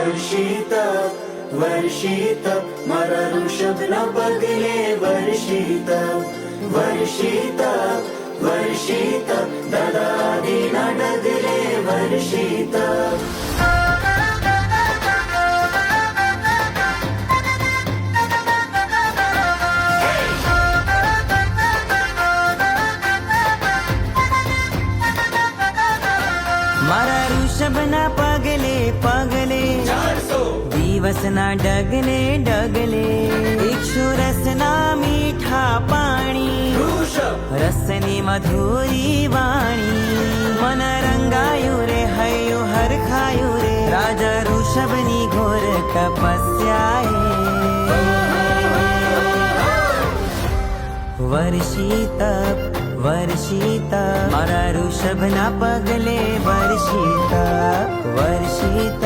वर्षित वर्षित मारा ऋषभना पगले वर्षित वर्षित वर्षित दादादीना डगले वर्षित મારા ઋષભના પગલે પગલે 400 દિવસના ડગલે ડગલે ઇક્ષુરસના મીઠા પાણી ऋषभ રસની મધુરી વાણી મન રંગાયું રે હૈયું હરખાયું રે રાજા ઋષભની ઘોર તપસ્યાએ વર્ષિત વર્ષિત મારા ઋષભના પગલે વર્ષિત વર્ષિત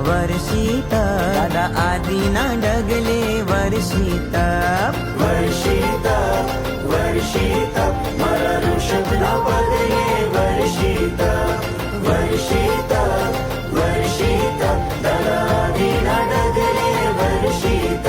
વર્ષિત દાદા આદિના ડગલે વર્ષિત वर्षित वर्षित मारा ऋषभना पगले वर्षित वर्षित वर्षित दादादीना डगले वर्षित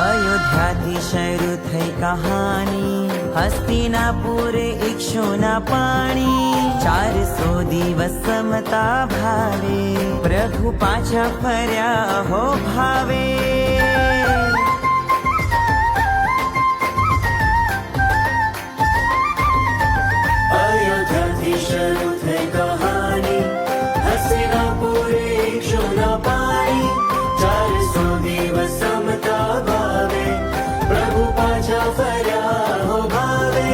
અયોધ્યાથી શરૂ થઈ કહાની હસ્તિનાપુરે ઇક્ષુના પાણી 400 દિવસ સમતા ભાવે પ્રભુ પાછા ફર્યા હો ભાવે अयोध्याથી શરૂ થઈ કહાની હસ્તિનાપુરે ઇક્ષુના પાણી 400 દિવસ સમતા ભાવે પ્રભુ પાછા ફર્યા હો ભાવે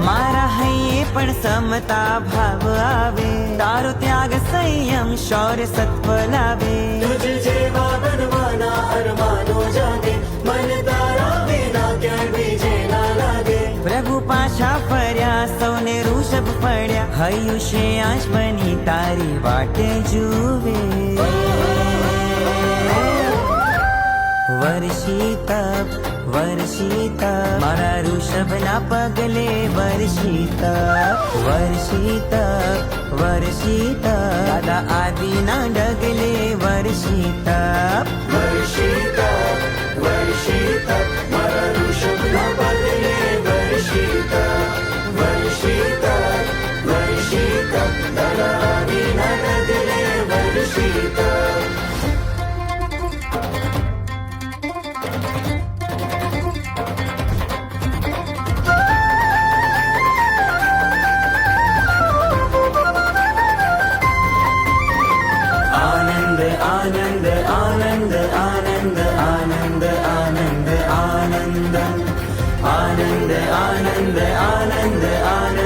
મારા હૈયે પણ સમતા ભાવ આવે તારો ત્યાગ સંયમ શૌર્ય સત્વ લાવે तुझ જેવા બનવાના અરમાનો જાગે મન તારા વિના ક્યાંય બીજે ના લાગે પ્રભુ પાછા ફર્યા સૌને ઋષભ પડ્યા હૈયું શ્રેયાંશ બની તારી વાટે જુએ વર્ષિત વર્ષિત મારા ઋષભના પગલે વર્ષિત વર્ષિત વર્ષિત દાદા આદિના ડગલે વર્ષિત वर्षित वर्षित मारा ऋषभना पगले वर्षित वर्षित वर्षित दादादीना डगले वर्षित आनंद आनंद आनंद आनंद आनंद आनंद आनंद आनंद आनंद आनंद आनंद